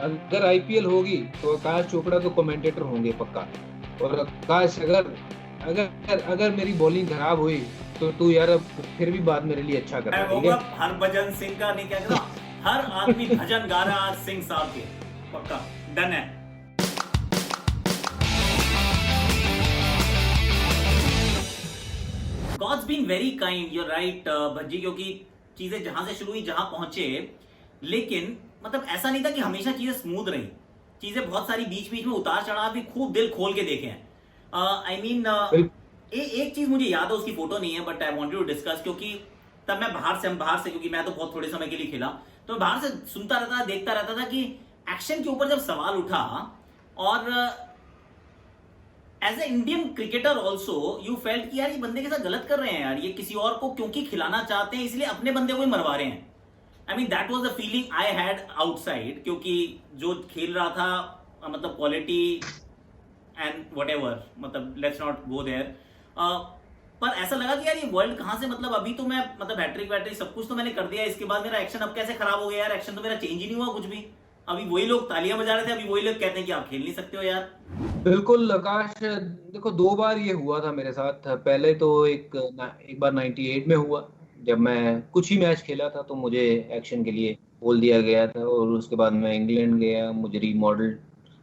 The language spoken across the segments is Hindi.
अगर आईपीएल होगी तो आकाश चोपड़ा तो कमेंटेटर होंगे पक्का। और आकाश, अगर अगर अगर मेरी बॉलिंग खराब हुई तो तू यार अब फिर भी बात मेरे लिए अच्छा मैं करना, ठीक कहूंगा है। हरभजन सिंह का नहीं, क्या कहता, हर आदमी भजन गा रहा है आज सिंह साहब के। पक्का डन है। God's been very kind, you're right Bhajji, क्योंकि चीजें जहां से शुरू हुई जहां पहुंचे, लेकिन मतलब ऐसा नहीं था कि हमेशा चीजें स्मूथ रही। चीजें बहुत सारी बीच बीच में उतार चढ़ाव भी खूब दिल खोल के देखे हैं। आई मीन बिल्कुल। एक चीज मुझे याद है, उसकी फोटो नहीं है but I wanted to discuss, क्योंकि तब मैं बाहर से क्योंकि मैं तो बहुत थोड़े समय के लिए खेला, तो मैं बाहर से सुनता रहता था, देखता रहता था कि एक्शन के ऊपर जब सवाल उठा, और as a Indian cricketer also you felt कि यार ये बंदे के साथ गलत कर रहे हैं यार, ये किसी और को क्योंकि खिलाना चाहते हैं इसलिए अपने बंदे को ही मरवा रहे हैं। I mean that was the feeling I had outside, क्योंकि जो खेल रहा था मतलब क्वालिटी एंड वट एवर, मतलब लेट्स नॉट गो देयर। पर ऐसा लगा कि यार ये वर्ल्ड कहां से, मतलब अभी तो मैं मतलब हैट्रिक वैट्रिक सब कुछ तो मैंने कर दिया, इसके बाद मेरा एक्शन अब कैसे खराब हो गया यार, एक्शन तो मेरा चेंज ही नहीं हुआ कुछ भी। अभी वही लोग तालियां बजा रहे थे, अभी वही लोग कहते हैं कि आप खेल नहीं सकते हो यार। बिल्कुल आकाश, देखो दो बार ये हुआ था मेरे साथ। पहले तो एक बार 98 में हुआ, जब मैं कुछ ही मैच खेला था तो मुझे एक्शन के लिए बोल दिया गया था। और उसके बाद मैं इंग्लैंड गया, मुझे रीमॉडल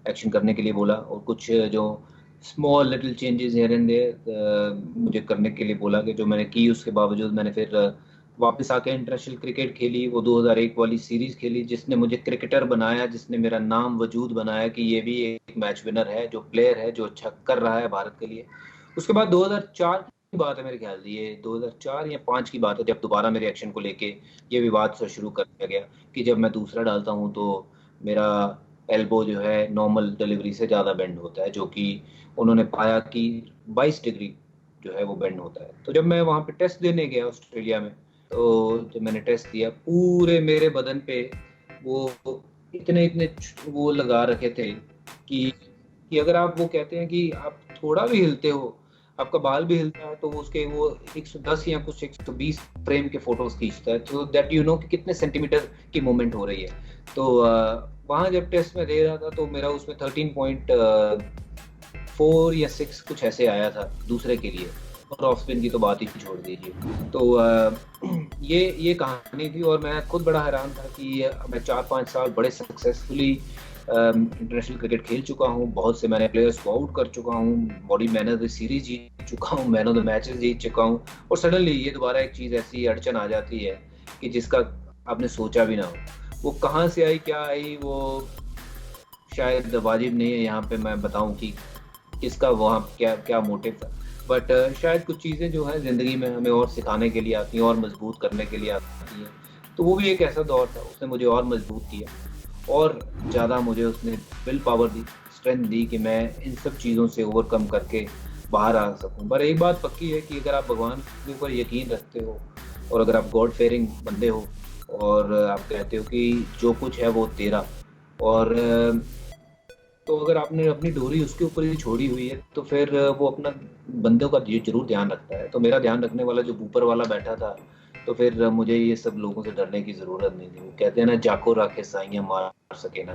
एक्शन करने के लिए बोला, और कुछ जो small little changes here and there मुझे करने के लिए बोला, कि जो मैंने की। उसके बावजूद मैंने फिर वापस आके इंटरनेशनल क्रिकेट खेली, वो 2001 वाली सीरीज खेली, जिसने मुझे क्रिकेटर बनाया, जिसने मेरा नाम वजूद बनाया कि ये भी एक मैच विनर है, जो प्लेयर है, जो अच्छा कर रहा है भारत के लिए। उसके बाद 2004 की बात है मेरे ख्याल से, ये 2004 या 5 की बात है, जब दोबारा मेरे एक्शन को लेके ये विवाद सा शुरू कर दिया गया, कि जब मैं दूसरा डालता हूँ तो मेरा एल्बो जो है नॉर्मल डिलीवरी से ज़्यादा बेंड होता है, जो कि उन्होंने पाया कि 22 डिग्री जो है वो बेंड होता है। तो जब मैं वहाँ पे टेस्ट देने गया ऑस्ट्रेलिया में, तो जब मैंने टेस्ट दिया, पूरे मेरे बदन पे वो इतने इतने वो लगा रखे थे कि अगर आप, वो कहते हैं कि आप थोड़ा भी हिलते हो, आपका बाल भी हिलता है, तो वो उसके वो 110 या कुछ 120 फ्रेम के फोटोज खींचता है, तो दैट यू नो कि कितने सेंटीमीटर की मूवमेंट हो रही है। तो वहाँ जब टेस्ट में दे रहा था तो मेरा उसमें 13.4 या 6 कुछ ऐसे आया था दूसरे के लिए, और ऑफ स्पिन की तो बात ही छोड़ दीजिए। तो ये कहानी थी, और मैं खुद बड़ा हैरान था कि मैं 4-5 साल बड़े सक्सेसफुली इंटरनेशनल क्रिकेट खेल चुका हूँ, बहुत से मैंने प्लेयर्स को आउट कर चुका हूँ, बॉडी मैन ऑफ द सीरीज जीत चुका हूँ, मैन ऑफ द मैचेस जीत चुका हूँ, और सडनली ये दोबारा एक चीज़ ऐसी अड़चन आ जाती है कि जिसका आपने सोचा भी ना हो। वो कहाँ से आई, क्या आई, वो शायद वाजिब नहीं है यहाँ पे मैं बताऊं कि किसका वहाँ क्या क्या मोटिव था। बट शायद कुछ चीज़ें जो है ज़िंदगी में हमें और सिखाने के लिए आती हैं, और मजबूत करने के लिए आती हैं। तो वो भी एक ऐसा दौर था, उसने मुझे और मजबूत किया, और ज़्यादा मुझे उसने विल पावर दी, स्ट्रेंथ दी, कि मैं इन सब चीज़ों से ओवरकम करके बाहर आ सकूं। पर एक बात पक्की है कि अगर आप भगवान के ऊपर यकीन रखते हो, और अगर आप गॉड फेयरिंग बंदे हो, और आप कहते हो कि जो कुछ है वो तेरा, और तो अगर आपने अपनी डोरी उसके ऊपर ही छोड़ी हुई है, तो फिर वो अपना बंदों का जरूर ध्यान रखता है। तो मेरा ध्यान रखने वाला जो ऊपर वाला बैठा था, तो फिर मुझे ये सब लोगों से डरने की जरूरत नहीं थी। वो कहते हैं ना, जाको राखे साइयां मार सके ना।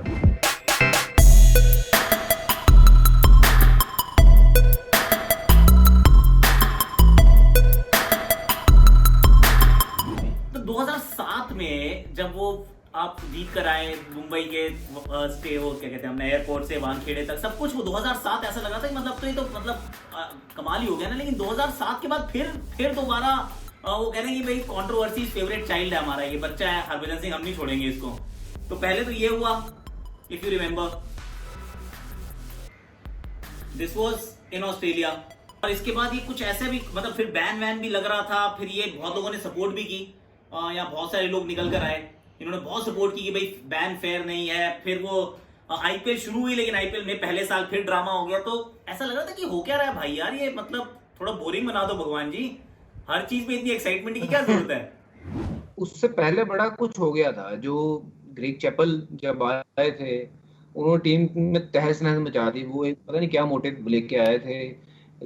तो 2007 में जब वो आप जीत कर आए मुंबई के स्टे, वो क्या कहते हैं, हमने एयरपोर्ट से वानखेड़े तक सब कुछ, वो 2007 ऐसा लगा था कि मतलब तो ये तो मतलब कमाल ही हो गया ना। लेकिन 2007 के बाद फिर दोबारा वो कह रहे हैं कि भाई कंट्रोवर्सी फेवरेट चाइल्ड है हमारा, ये बच्चा है हरभजन सिंह, हम नहीं छोड़ेंगे इसको। तो पहले तो ये हुआ, if you remember, this was in Australia. और इसके बाद ये कुछ ऐसे भी मतलब फिर बैन वैन भी लग रहा था, फिर ये बहुत लोगों ने सपोर्ट भी की, यहाँ बहुत सारे लोग निकल कर आए, इन्होंने बहुत सपोर्ट की कि भाई बैन फेयर नहीं है। फिर वो आईपीएल शुरू हुई, लेकिन आईपीएल में पहले साल फिर ड्रामा हो गया। तो ऐसा लग रहा था कि हो क्या रहा है भाई यार, ये मतलब थोड़ा बोरिंग बना दो भगवान जी, हर चीज में इतनी एक्साइटमेंट की क्या जरूरत है। उससे पहले बड़ा कुछ हो गया था, जो ग्रेग चैपल जब आए थे, उन्होंने टीम में तहस नहस मचा दी। वो एक पता नहीं क्या मोटिव लेके आए थे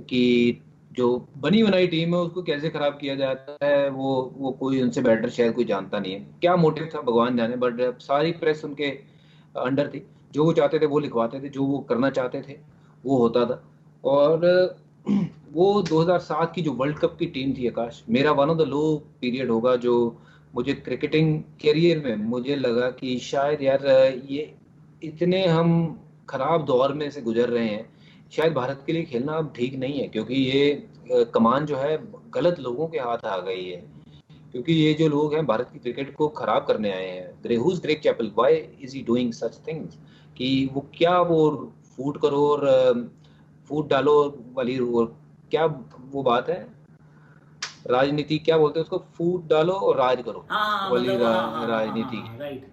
कि जो बनी बनाई टीम है उसको कैसे खराब किया जाता है, वो कोई उनसे बेटर शायद कोई जानता नहीं है, क्या मोटिव था भगवान जाने। बट सारी प्रेस उनके अंडर थी। जो वो चाहते थे वो लिखवाते थे, जो वो करना चाहते थे वो होता था। और वो 2007 की जो वर्ल्ड कप की टीम थी आकाश, मेरा one of the low period होगा जो मुझे क्रिकेटिंग करियर में मुझे लगा कि शायद यार ये इतने हम खराब दौर में से गुजर रहे हैं, शायद भारत के लिए खेलना अब ठीक नहीं है, क्योंकि ये कमान जो है गलत लोगों के हाथ आ गई है। क्योंकि ये जो लोग हैं भारत की क्रिकेट को खराब करने आए हैं, who is Greg Chappell, why is he doing such things, कि वो क्या वो फूट करो और फूट डालो वाली क्या वो बात है, राजनीति क्या बोलते हैं उसको, फूट डालो और राज करो हाँ वाली मतलब राजनीति। राइट।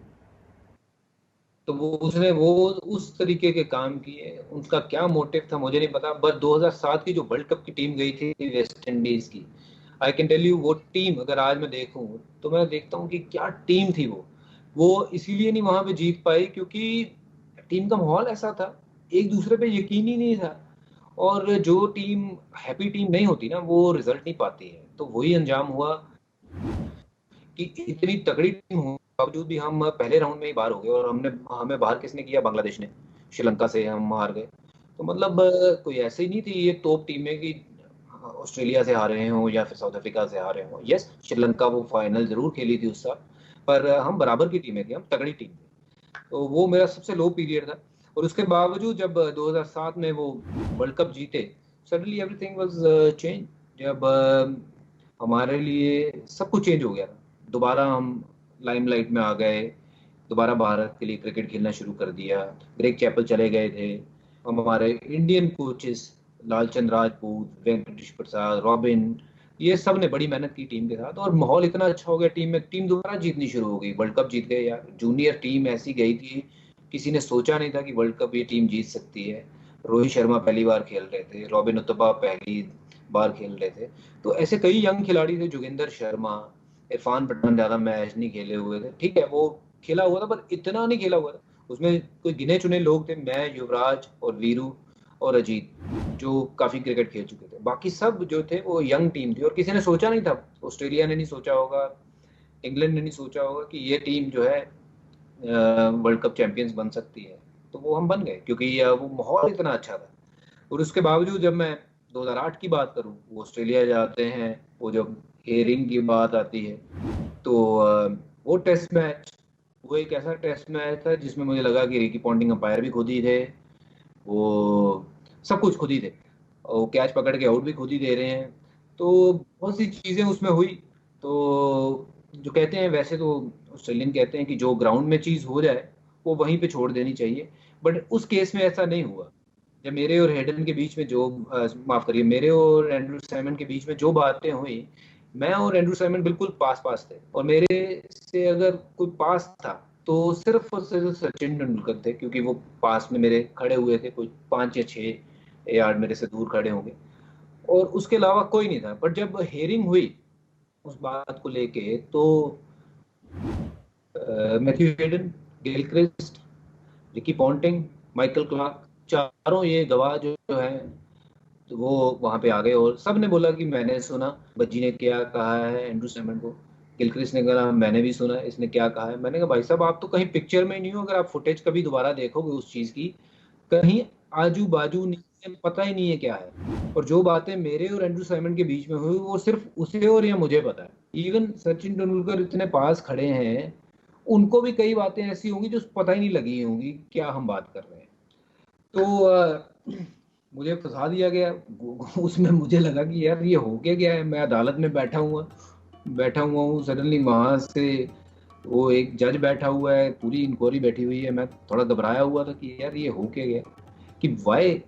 तो वो उसने वो उस तरीके के काम किए, उनका क्या मोटिव था मुझे नहीं पता। बस 2007 की जो वर्ल्ड कप की टीम गई थी वेस्ट इंडीज की, आई कैन टेल यू वो टीम अगर आज मैं देखूं तो मैं देखता हूँ कि क्या टीम थी वो इसीलिए नहीं वहां पे जीत पाई क्योंकि टीम का माहौल ऐसा था, एक दूसरे पे यकीन ही नहीं था। और जो टीम हैप्पी टीम नहीं होती ना वो रिजल्ट नहीं पाती है, तो वही अंजाम हुआ कि इतनी तगड़ी टीम होने के बावजूद भी हम पहले राउंड में ही बाहर हो गए। और हमें बाहर किसने किया, बांग्लादेश ने, श्रीलंका से हम हार गए। तो मतलब कोई ऐसे ही नहीं थी ये टॉप टीम में कि ऑस्ट्रेलिया से हारे हो या फिर साउथ अफ्रीका से हारे हो। यस, श्रीलंका वो फाइनल जरूर खेली थी उस साल, पर हम बराबर की टीमें थी, हम तगड़ी टीम थी। तो वो मेरा सबसे लो पीरियड था। और उसके बावजूद जब 2007 में वो वर्ल्ड कप जीते, सडनली एवरीथिंग वाज चेंज। जब हमारे लिए सब कुछ चेंज हो गया था, दोबारा हम लाइमलाइट में आ गए, दोबारा भारत के लिए क्रिकेट खेलना शुरू कर दिया। ग्रेग चैपल चले गए थे, हम हमारे इंडियन कोचेस लालचंद राजपूत, वेंकटेश प्रसाद, रॉबिन, ये सब ने बड़ी मेहनत की टीम के साथ और माहौल इतना अच्छा हो गया टीम में, टीम दोबारा जीतनी शुरू हो गई, वर्ल्ड कप जीत गए यार। जूनियर टीम ऐसी गई थी, किसी ने सोचा नहीं था कि वर्ल्ड कप ये टीम जीत सकती है। रोहित शर्मा पहली बार खेल रहे थे, रॉबिन उत्तपा पहली बार खेल रहे थे। तो ऐसे कई यंग खिलाड़ी थे, जोगिंदर शर्मा, इरफान पठान ज्यादा मैच नहीं खेले हुए थे, ठीक है वो खेला हुआ था पर इतना नहीं खेला हुआ था। उसमें कोई गिने चुने लोग थे, मैं, युवराज और वीरू और अजीत, जो काफी क्रिकेट खेल चुके थे। बाकी सब जो थे वो यंग टीम थी और किसी ने सोचा नहीं था, ऑस्ट्रेलिया ने नहीं सोचा होगा, इंग्लैंड ने नहीं सोचा होगा कि ये टीम जो है वर्ल्ड कप चैंपियंस बन सकती है। तो वो हम बन गए क्योंकि वो माहौल इतना अच्छा था। और उसके बावजूद जब मैं 2008 की बात करूं, वो ऑस्ट्रेलिया जाते हैं, वो जब हेरिंग की बात आती है तो वो टेस्ट मैच, वो एक ऐसा टेस्ट मैच था जिसमें मुझे लगा कि रिकी पॉन्टिंग अंपायर भी खुद ही थे, वो सब कुछ खुद ही थे, और वो कैच पकड़ के आउट भी खुद ही दे रहे हैं। तो बहुत सी चीज़ें उसमें हुई। तो जो कहते हैं, वैसे तो ऑस्ट्रेलियन कहते हैं कि जो ग्राउंड में चीज़ हो जाए वो वहीं पे छोड़ देनी चाहिए, बट उस केस में ऐसा नहीं हुआ। जब मेरे और हेडन के बीच में जो माफ करिए, मेरे और एंड्रू साइमन के बीच में जो बातें हुई, मैं और एंड्रू साइमन बिल्कुल पास पास थे, और मेरे से अगर कोई पास था तो सिर्फ और सिर्फ सचिन तेंदुलकर थे, क्योंकि वो पास में मेरे खड़े हुए थे, कुछ 5 या 6 यार्ड मेरे से दूर खड़े होंगे, और उसके अलावा कोई नहीं था। बट जब हेयरिंग हुई उस बात को लेके, तो Matthew Hayden, Gilchrist, Ricky Ponting, Michael Clarke, चारों ये गवाह जो है, तो वो वहां पे आ गए और सब ने बोला कि मैंने सुना बज्जी ने क्या कहा है एंड्रू सैमन को। गिलक्रिस्ट ने कहा मैंने भी सुना इसने क्या कहा है। मैंने कहा भाई साहब आप तो कहीं पिक्चर में नहीं हो, अगर आप फुटेज कभी दोबारा देखोगे उस चीज की, कहीं आजू बाजू नहीं है, पता ही नहीं है क्या है। और जो बातें मेरे और एंड्रू साइमन के बीच में हुई वो सिर्फ उसे और या मुझे पता है। इवन सचिन तेंदुलकर इतने पास खड़े हैं, उनको भी कई बातें ऐसी होंगी जो पता ही नहीं लगी होंगी क्या हम बात कर रहे हैं। तो मुझे फंसा दिया गया उसमें। मुझे लगा कि यार ये हो क्या गया है, मैं अदालत में बैठा हुआ हूँ, सडनली वहां से वो एक जज बैठा हुआ है, पूरी इंक्वायरी बैठी हुई है। मैं थोड़ा घबराया हुआ था कि यार ये हो क्या गया, कि why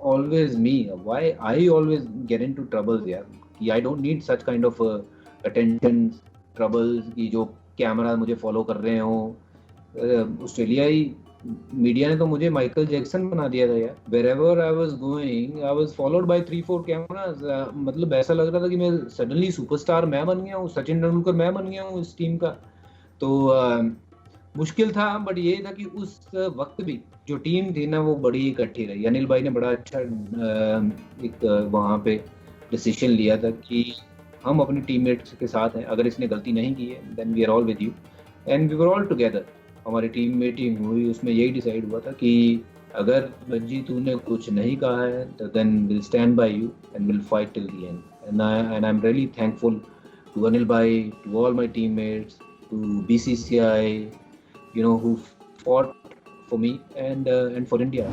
always me, why I always get into troubles यार, कि I don't need such kind of attention, troubles की जो कैमरा मुझे फॉलो कर रहे हो। ऑस्ट्रेलियाई मीडिया ने तो मुझे माइकल जैक्सन बना दिया था यार। Wherever I was going I was followed by 3-4 cameras. मतलब ऐसा लग रहा था कि मैं सडनली सुपरस्टार मैं बन गया हूँ, सचिन तेंदुलकर मैं बन गया हूँ इस टीम का। तो मुश्किल था, बट ये था कि उस वक्त भी जो टीम थी ना वो बड़ी इकट्ठी रही। अनिल भाई ने बड़ा अच्छा एक वहाँ पे डिसीजन लिया था कि हम अपने टीममेट्स के साथ हैं, अगर इसने गलती नहीं की है then we are all with you, and we were all together. हमारी टीम मीटिंग हुई, उसमें यही डिसाइड हुआ था कि अगर भज्जी तूने कुछ नहीं कहा है तो then will stand by you and will fight till the end. And I am really thankful to Anil भाई, to all my teammates, to BCCI, you know, who fought for me and for India.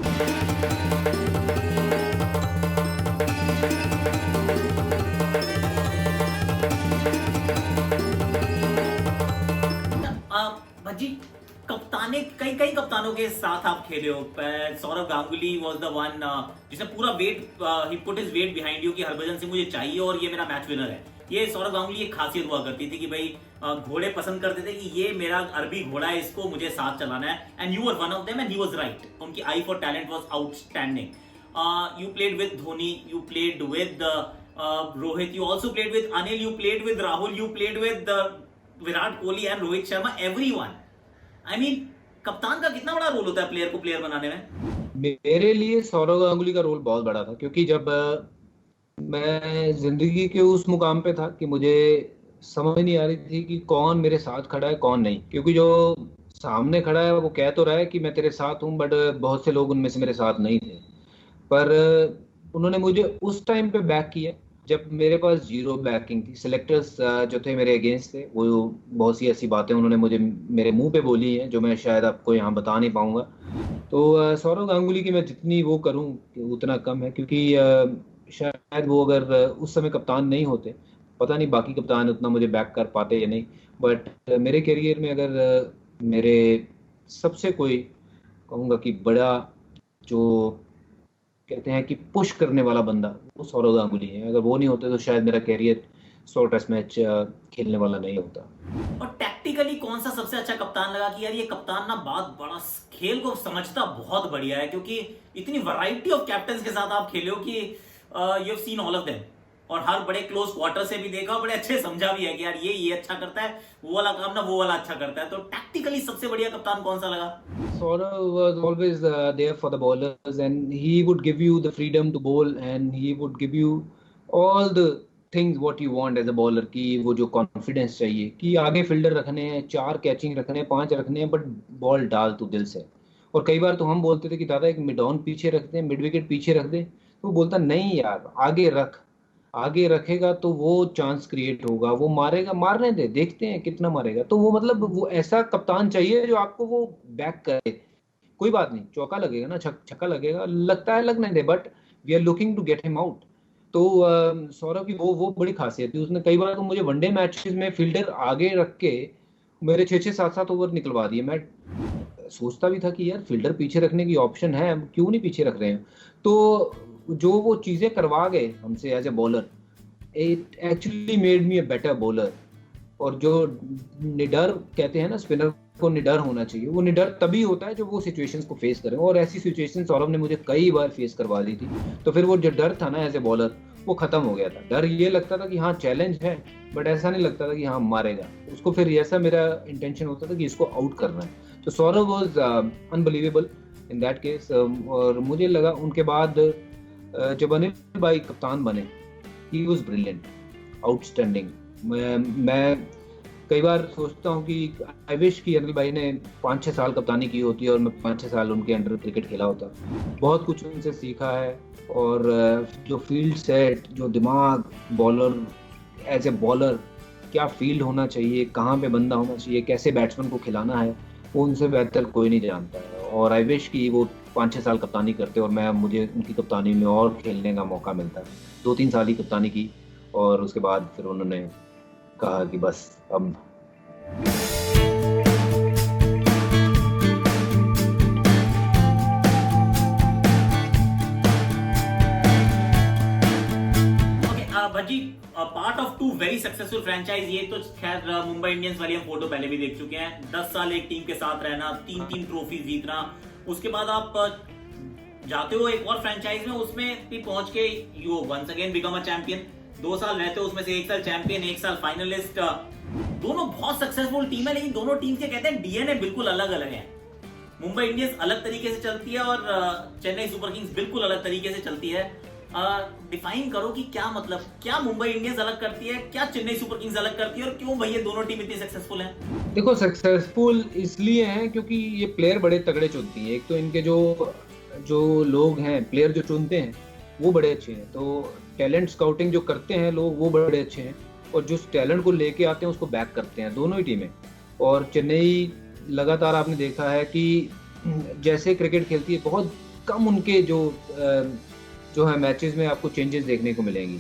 Bhajji, कप्ताने कई कई कप्तानों के साथ आप खेले हो। Sourav Ganguly was the one जिसने पूरा वेट ही put his weight behind you कि हरभजन सिंह मुझे चाहिए और ये मेरा मैच विनर है। ये सौरव गांगुली एक खासियत हुआ करती थी कि भाई घोड़े पसंद करते थे कि ये मेरा अरबी घोड़ा है, इसको मुझे साथ चलाना है। And you were one of them and he was right. उनकी eye for talent was outstanding. You played with Dhoni, you played with Rohit, you also played with Anil, you played with Rahul, you played with Virat Kohli and Rohit Sharma, everyone. I mean, कप्तान का कितना बड़ा रोल होता है प्लेयर को प्लेयर बनाने में? मेरे लिए सौरव गांगुली का रोल बहुत बड़ा था, क्योंकि जब मैं जिंदगी के उस मुकाम पे था कि मुझे समझ नहीं आ रही थी कि कौन मेरे साथ खड़ा है कौन नहीं, क्योंकि जो सामने खड़ा है वो कह तो रहा है कि मैं तेरे साथ हूँ, बट बहुत से लोग उनमें से मेरे साथ नहीं थे। पर उन्होंने मुझे उस टाइम पे बैक किया जब मेरे पास जीरो बैकिंग थी। सिलेक्टर्स जो थे मेरे अगेंस्ट थे, वो बहुत सी ऐसी बातें उन्होंने मुझे मेरे मुंह पे बोली हैं जो मैं शायद आपको यहाँ बता नहीं पाऊंगा। तो सौरव गांगुली की मैं जितनी वो करूँ उतना कम है, क्योंकि शायद वो अगर उस समय कप्तान नहीं होते, पता नहीं बाकी कप्तान उतना मुझे बैक कर पाते या नहीं। बट मेरे करियर में अगर मेरे सबसे कोई कहूँगा कि बड़ा जो कहते हैं कि पुश करने वाला बंदा, वो सौरव गांगुली है। अगर वो नहीं होते तो शायद मेरा करियर 100 टेस्ट मैच खेलने वाला नहीं होता। और टैक्टिकली कौन सा सबसे अच्छा कप्तान लगा कि यार ये कप्तान ना बात बड़ा खेल को समझता बहुत बढ़िया है, क्योंकि इतनी वैरायटी ऑफ कैप्टन्स के साथ आप खेले हो कि you have seen all of them, और हर बड़े क्लोज क्वार्टर से भी देखा, बड़े अच्छे समझा भी है कि यार ये अच्छा करता है, वो वाला काम ना वो वाला अच्छा करता है। तो टैक्टिकली सबसे बढ़िया कप्तान कौन सा लगा? Saurav was always there for the bowlers, and he would give you the freedom to bowl, and he would give you all the things what you want as a bowler, कि वो जो कॉन्फिडेंस चाहिए कि आगे फील्डर रखने हैं, 4 कैचिंग रखने हैं, 5 रखने हैं, बट बॉल डाल तू दिल से। और कई बार तो हम बोलते थे कि दादा एक मिड ऑन पीछे रखते हैं, मिड विकेट पीछे रख दे, तो वो बोलता नहीं यार आगे रख, आगे रखेगा तो वो चांस क्रिएट होगा, वो मारेगा, मारने दे, देखते हैं कितना मारेगा। तो वो मतलब वो ऐसा कप्तान चाहिए जो आपको वो बैक करे। कोई बात नहीं, चौका लगेगा ना, छक्का लगेगा, लगता है लगने दे, but we are looking to get him out. तो सौरव की वो बड़ी खासियत थी। उसने कई बार तो मुझे वनडे मैचेस में फील्डर आगे रख के मेरे 6-6, 7-7 ओवर निकलवा दिए। मैं सोचता भी था कि यार फील्डर पीछे रखने की ऑप्शन है, क्यों नहीं पीछे रख रहे हैं। तो जो वो चीज़ें करवा गए हमसे as a bowler, it actually made me a better bowler. और जो निडर कहते हैं ना, स्पिनर को निडर होना चाहिए, वो निडर तभी होता है जब वो सिचुएशंस को फेस करें, और ऐसी सिचुएशन सौरभ ने मुझे कई बार फेस करवा दी थी। तो फिर वो जो डर था ना एज ए बॉलर, वो खत्म हो गया था। डर ये लगता था कि हाँ चैलेंज है, बट ऐसा नहीं लगता था कि हाँ मारेगा उसको। फिर ऐसा मेरा इंटेंशन होता था कि इसको आउट करना है। तो Saurabh was unbelievable in that case. और मुझे लगा उनके बाद जब अनिल भाई कप्तान बने, ही वाज ब्रिलियंट, आउटस्टैंडिंग। मैं कई बार सोचता हूँ कि आई विश कि अनिल भाई ने 5-6 साल कप्तानी की होती और मैं 5-6 साल उनके अंडर क्रिकेट खेला होता। बहुत कुछ उनसे सीखा है। और जो फील्ड सेट, जो दिमाग, बॉलर एज ए बॉलर क्या फील्ड होना चाहिए, कहाँ पे बंदा होना चाहिए, कैसे बैट्समैन को खिलाना है, वो उनसे बेहतर कोई नहीं जानता है। और आई विश कि वो 5-6 साल कप्तानी करते और मुझे उनकी कप्तानी में और खेलने का मौका मिलता। 2-3 साल ही कप्तानी की और उसके बाद फिर उन्होंने कहा कि बस अब Bhajji, part of 2 very successful franchise. ये तो खैर मुंबई इंडियंस वाली हम फोटो पहले भी देख चुके हैं। 10 साल एक टीम के साथ रहना, 3-3 ट्रॉफी जीतना, उसके बाद आप जाते हो एक और फ्रेंचाइज में, उसमें भी पहुंच के you once again become a champion. 2 साल रहते हो, उसमें से 1 साल चैंपियन, 1 साल फाइनलिस्ट। दोनों बहुत सक्सेसफुल टीम है, लेकिन दोनों टीम के कहते हैं डीएनए बिल्कुल अलग अलग है। मुंबई इंडियंस अलग तरीके से चलती है और चेन्नई सुपर किंग्स बिल्कुल अलग तरीके से चलती है। डिफाइन करो कि क्या मतलब, क्या मुंबई इंडियंस अलग करती है, क्या चेन्नई सुपर किंग्स अलग करती है, और क्यों भाई ये दोनों टीम इतनी सक्सेसफुल है? देखो सक्सेसफुल इसलिए हैं क्योंकि ये प्लेयर बड़े तगड़े चुनती हैं। एक तो इनके जो जो लोग हैं, प्लेयर जो चुनते हैं वो बड़े अच्छे हैं, तो टैलेंट स्काउटिंग जो करते हैं लोग वो बड़े अच्छे हैं, और जो टैलेंट को लेके आते हैं उसको बैक करते हैं दोनों ही टीमें। और चेन्नई लगातार आपने देखा है कि जैसे क्रिकेट खेलती है, बहुत कम उनके जो है मैचेस में आपको चेंजेस देखने को मिलेंगी,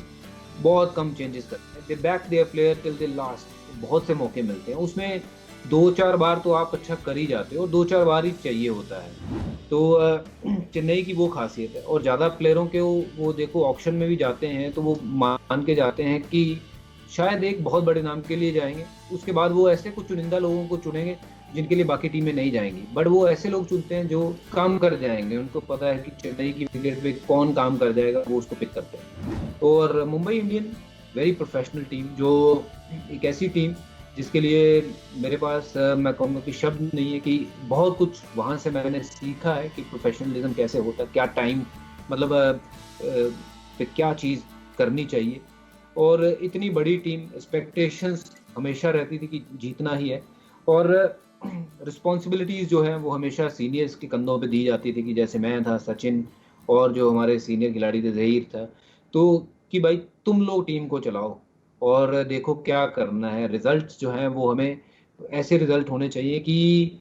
बहुत कम चेंजेस करते हैं। They back their player till the last. बहुत से मौके मिलते हैं उसमें, 2-4 बार तो आप अच्छा कर ही जाते हो, 2-4 बार ही चाहिए होता है। तो चेन्नई की वो खासियत है। और ज़्यादा प्लेयरों के वो देखो ऑक्शन में भी जाते हैं तो वो मान के जाते हैं कि शायद एक बहुत बड़े नाम के लिए जाएंगे, उसके बाद वो ऐसे कुछ चुनिंदा लोगों को चुनेंगे जिनके लिए बाकी टीमें नहीं जाएंगी, बट वो ऐसे लोग चुनते हैं जो काम कर जाएंगे। उनको पता है कि चेन्नई की विकेट पे कौन काम कर जाएगा, वो उसको पिक करते हैं। और Mumbai Indian very professional team, जो एक ऐसी टीम जिसके लिए मेरे पास मैं कहूँगा कि शब्द नहीं है, कि बहुत कुछ वहाँ से मैंने सीखा है कि प्रोफेशनलिज्म कैसे होता है, क्या टाइम मतलब पे क्या चीज़ करनी चाहिए। और इतनी बड़ी टीम, एक्सपेक्टेशंस हमेशा रहती थी कि जीतना ही है, और रिस्पॉन्सिबिलिटीज़ जो है वो हमेशा सीनियर्स के कंधों पे दी जाती थी, कि जैसे मैं था, सचिन, और जो हमारे सीनियर खिलाड़ी थे ज़हीर था, तो कि भाई तुम लोग टीम को चलाओ और देखो क्या करना है। रिजल्ट्स जो हैं वो हमें ऐसे रिजल्ट होने चाहिए कि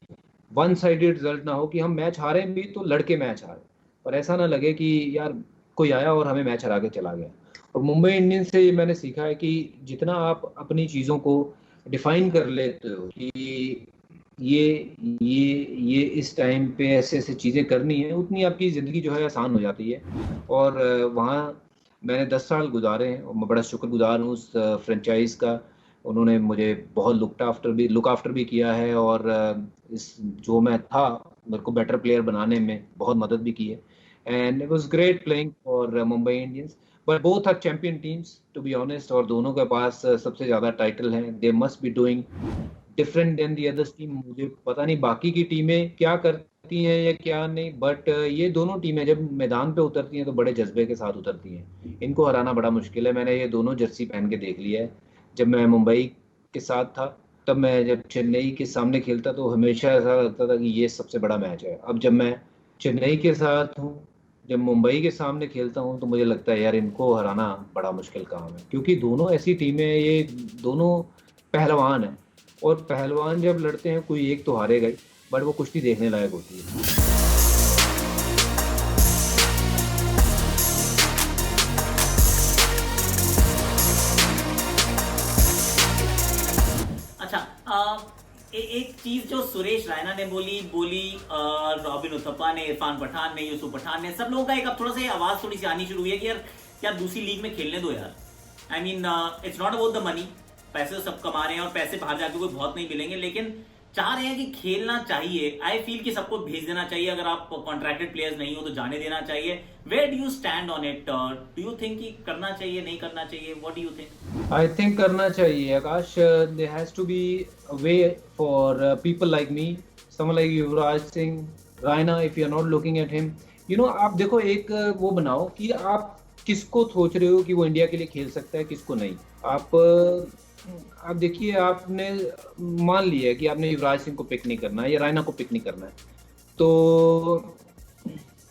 वन साइडेड रिजल्ट ना हो, कि हम मैच हारे भी तो लड़के मैच हारे, और ऐसा ना लगे कि यार कोई आया और हमें मैच हरा के चला गया। और मुंबई इंडियंस से ये मैंने सीखा है कि जितना आप अपनी चीज़ों को डिफाइन कर लेते हो कि ये ये इस टाइम पे ऐसे ऐसे चीज़ें करनी है, उतनी आपकी ज़िंदगी जो है आसान हो जाती है। और वहाँ मैंने 10 साल गुजारे हैं और मैं बड़ा शुक्रगुजार हूँ उस फ्रेंचाइज का। उन्होंने मुझे बहुत लुक आफ्टर भी किया है, और इस जो मैं था मेरे को बेटर प्लेयर बनाने में बहुत मदद भी की है। And it was great playing for Mumbai Indians, but both are champion teams to be honest, और दोनों के पास सबसे ज़्यादा टाइटल हैं। They must be doing different than the others team. मुझे पता नहीं बाकी की टीमें क्या करती हैं या क्या नहीं, बट ये दोनों टीमें जब मैदान पे उतरती हैं तो बड़े जज्बे के साथ उतरती हैं। इनको हराना बड़ा मुश्किल है। मैंने ये दोनों जर्सी पहन के देख लिया है। जब मैं मुंबई के साथ था, तब मैं जब चेन्नई के सामने खेलता तो हमेशा ऐसा लगता था कि ये सबसे बड़ा मैच है। अब जब मैं चेन्नई के साथ हूँ, जब मुंबई के सामने खेलता हूँ, तो मुझे लगता है यार इनको हराना बड़ा मुश्किल काम है, क्योंकि दोनों ऐसी टीमें, ये दोनों पहलवान हैं, और पहलवान जब लड़ते हैं कोई एक तो हारेगा ही, बट वो कुश्ती देखने लायक होती है। अच्छा, एक चीज जो सुरेश रैना ने बोली बोली रॉबिन उथप्पा ने, इरफान पठान ने, यूसुफ पठान ने, सब लोगों का एक अब थोड़ा सा आवाज थोड़ी सी आनी शुरू हुई है कि यार दूसरी लीग में खेलने दो यार। I mean it's not about the money, पैसे तो सब कमा रहे हैं और पैसे बाहर जाके कोई बहुत नहीं मिलेंगे, लेकिन चाह रहे हैं कि खेलना चाहिए। आई फील कि सबको भेज देना चाहिए, अगर आप कॉन्ट्रैक्टेड प्लेयर्स नहीं हो तो जाने देना चाहिए। Where do you stand on it? Do you think कि करना चाहिए, नहीं करना चाहिए? What do you think? I think करना चाहिए Akash. There has to be a way for people like me, someone like Yuvraj Singh, Raina. If you are not looking at him, you know, आप देखो एक वो बनाओ कि आप किसको सोच रहे हो कि वो इंडिया के लिए खेल सकता है, किसको नहीं। आप देखिए, आपने मान लिया है कि आपने युवराज सिंह को पिक नहीं करना है या रायना को पिक नहीं करना है, तो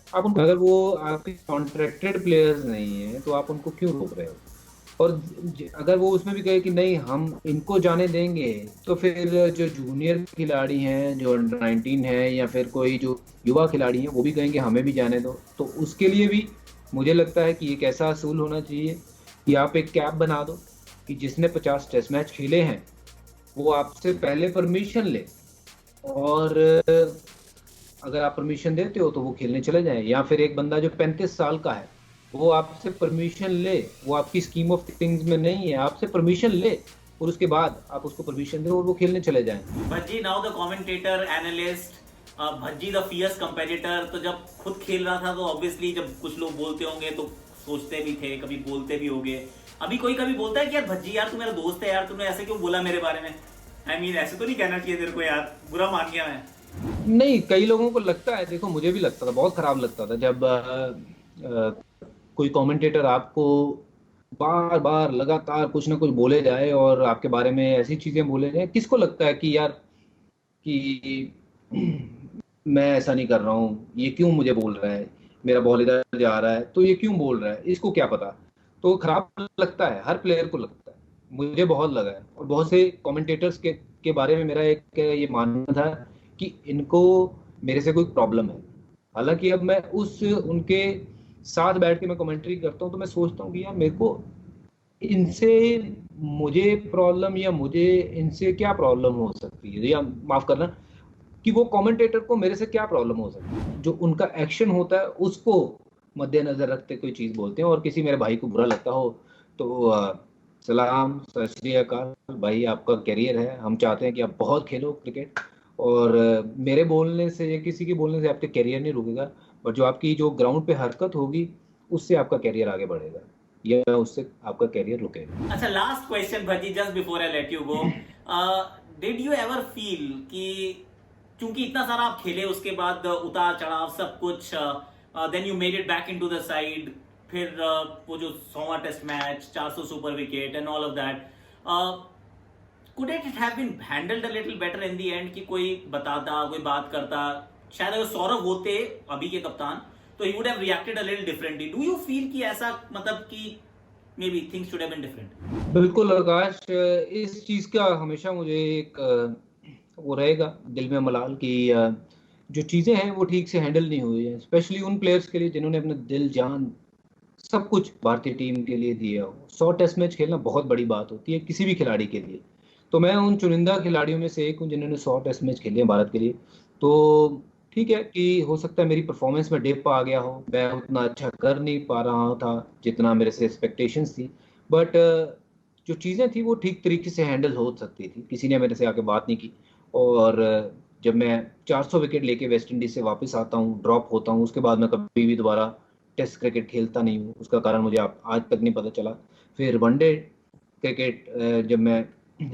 आप उनको, अगर वो आपके कॉन्ट्रैक्टेड प्लेयर्स नहीं है तो आप उनको क्यों रोक रहे हो? और अगर वो उसमें भी कहे कि नहीं हम इनको जाने देंगे, तो फिर जो जूनियर खिलाड़ी हैं, जो अंडर 19 है, या फिर कोई जो युवा खिलाड़ी हैं, वो भी कहेंगे हमें भी जाने दो। तो उसके लिए भी मुझे लगता है कि एक ऐसा असूल होना चाहिए कि आप एक कैप बना दो कि जिसने 50 टेस्ट मैच खेले हैं वो आपसे पहले परमिशन ले, और अगर आप परमिशन देते हो तो वो खेलने चले जाएं। या फिर एक बंदा जो 35 साल का है वो आपसे परमिशन ले, वो आपकी स्कीम ऑफ थिंग्स में नहीं है, आपसे परमिशन ले और उसके बाद आप उसको परमिशन दो और वो खेलने चले जाएं। Bhajji now the commentator analyst, Bhajji the fierce competitor. तो जब खुद खेल रहा था तो ऑब्वियसली जब कुछ लोग बोलते होंगे तो सोचते भी थे, कभी बोलते भी होंगे। अभी कोई कभी बोलता है कि यार भज्जी यार तू मेरा दोस्त है यार, तूने ऐसे क्यों बोला मेरे बारे में? आई मीन ऐसे तो नहीं कहना चाहिए तेरे को यार, बुरा मान गया मैं। नहीं, कई लोगों को लगता है, देखो मुझे भी लगता था, बहुत खराब लगता था जब कोई कमेंटेटर आपको बार बार लगातार कुछ ना कुछ बोले जाए और आपके बारे में ऐसी चीजें बोले जाए, किसको लगता है कि यार कि मैं ऐसा नहीं कर रहा हूँ, ये क्यों मुझे बोल रहा है, मेरा बॉल इधर जा रहा है तो ये क्यों बोल रहा है, इसको क्या पता। तो खराब लगता है, हर प्लेयर को लगता है, मुझे बहुत लगा है। और बहुत से कमेंटेटर्स के बारे में मेरा एक ये मानना था कि इनको मेरे से कोई प्रॉब्लम है। हालांकि अब मैं उस उनके साथ बैठ के मैं कमेंट्री करता हूँ तो मैं सोचता हूँ कि यार मेरे को इनसे मुझे प्रॉब्लम, या मुझे इनसे क्या प्रॉब्लम हो सकती है, या माफ करना कि वो कमेंटेटर को मेरे से क्या प्रॉब्लम हो सकती है। जो उनका एक्शन होता है उसको मद्देनजर रखते कोई चीज बोलते हैं, और किसी मेरे भाई को बुरा लगता हो तो सलाम, सत श्री अकाल भाई, आपका करियर है, हम चाहते हैं कि आप बहुत खेलो क्रिकेट, और मेरे बोलने से या किसी के बोलने से आपका करियर नहीं रुकेगा, बट जो आपकी जो ग्राउंड पे हरकत होगी उससे आपका करियर आगे बढ़ेगा, या उससे आपका करियर रुकेगा। अच्छा, last question Bhajji, just before I let you go, did you ever feel कि क्योंकि इतना सारा आप खेले, उसके बाद उतार चढ़ाव सब कुछ, then you made it back into the side, फिर वो जो 100वां test match, 400 super wicket and all of that, could it have been handled a little better in the end, कि कोई बताता, कोई बात करता, शायद अगर सौरभ होते अभी के कप्तान तो ही would have reacted a little differently. Do you feel कि ऐसा, मतलब कि maybe things should have been different? बिल्कुल आकाश, इस चीज का हमेशा मुझे एक वो रहेगा दिल में मलाल कि जो चीजें हैं वो ठीक से हैंडल नहीं हुई है, स्पेशली उन प्लेयर्स के लिए जिन्होंने अपना दिल जान सब कुछ भारतीय टीम के लिए दिया हो। 100 टेस्ट मैच खेलना बहुत बड़ी बात होती है किसी भी खिलाड़ी के लिए। तो मैं उन चुनिंदा खिलाड़ियों में से एक हूँ जिन्होंने 100 टेस्ट मैच खेले हैं भारत के लिए। तो ठीक है कि हो सकता है मेरी परफॉर्मेंस में डिप आ गया हो, मैं उतना अच्छा कर नहीं पा रहा था जितना मेरे से एक्सपेक्टेशंस थी, बट जो चीज़ें थी वो ठीक तरीके से हैंडल हो सकती थी, किसी ने मेरे से आके बात नहीं की। और जब मैं 400 विकेट लेके वेस्ट इंडीज से वापस आता हूँ, ड्रॉप होता हूँ, उसके बाद मैं कभी भी दोबारा टेस्ट क्रिकेट खेलता नहीं हूँ, उसका कारण मुझे आज तक नहीं पता चला। फिर वनडे क्रिकेट जब मैं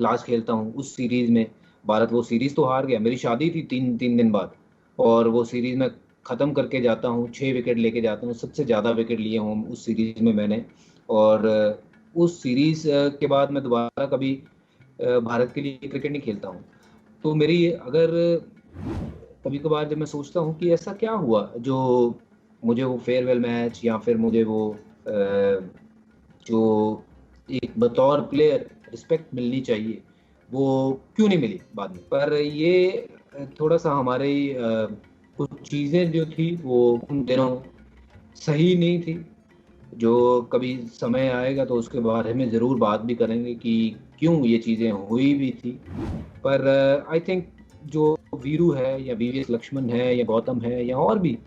लास्ट खेलता हूँ उस सीरीज में, भारत वो सीरीज तो हार गया, मेरी शादी थी तीन तीन दिन बाद, और वो सीरीज में ख़त्म करके जाता हूँ, 6 विकेट लेके जाता हूँ, सबसे ज़्यादा विकेट लिए हूँ उस सीरीज में मैंने। और उस सीरीज के बाद मैं दोबारा कभी भारत के लिए क्रिकेट नहीं खेलता हूँ। तो मेरी अगर कभी कभार जब मैं सोचता हूँ कि ऐसा क्या हुआ जो मुझे वो फेयरवेल मैच, या फिर मुझे वो जो एक बतौर प्लेयर रिस्पेक्ट मिलनी चाहिए वो क्यों नहीं मिली बाद में। पर ये थोड़ा सा हमारी कुछ चीज़ें जो थी वो उन दिनों सही नहीं थी, जो कभी समय आएगा तो उसके बारे में ज़रूर बात भी करेंगे कि क्यों ये चीज़ें हुई भी थी। पर आई थिंक जो वीरू है या वीवीएस लक्ष्मण है या गौतम है या और भी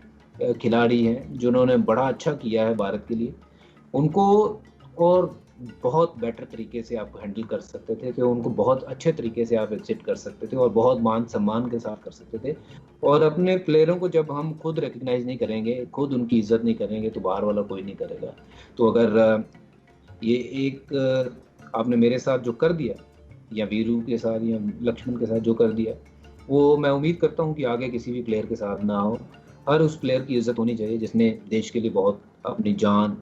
खिलाड़ी हैं जिन्होंने बड़ा अच्छा किया है भारत के लिए, उनको और बहुत बेटर तरीके से आप हैंडल कर सकते थे, कि उनको बहुत अच्छे तरीके से आप एग्जिट कर सकते थे और बहुत मान सम्मान के साथ कर सकते थे। और अपने प्लेयरों को जब हम खुद रिकग्नाइज नहीं करेंगे, खुद उनकी इज्जत नहीं करेंगे, तो बाहर वाला कोई नहीं करेगा। तो अगर ये एक आपने मेरे साथ जो कर दिया, या वीरू के साथ या लक्ष्मण के साथ जो कर दिया, वो मैं उम्मीद करता हूँ कि आगे किसी भी प्लेयर के साथ ना हो। हर उस प्लेयर की इज्जत होनी चाहिए जिसने देश के लिए बहुत अपनी जान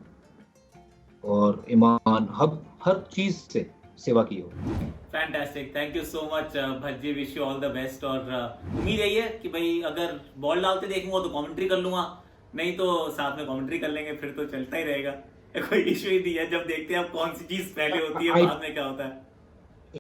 और ईमान हर चीज से सेवा की हो। Fantastic, thank you so much Bhajji, wish you all the best. और उम्मीद यही है कि भाई अगर बॉल डालते देखूंगा तो कमेंट्री कर लूंगा, नहीं तो साथ में कमेंट्री कर लेंगे, फिर तो चलता ही रहेगा, कोई इशू ही नहीं है। जब देखते हैं अब कौन सी चीज पहले होती है बाद में क्या होता है।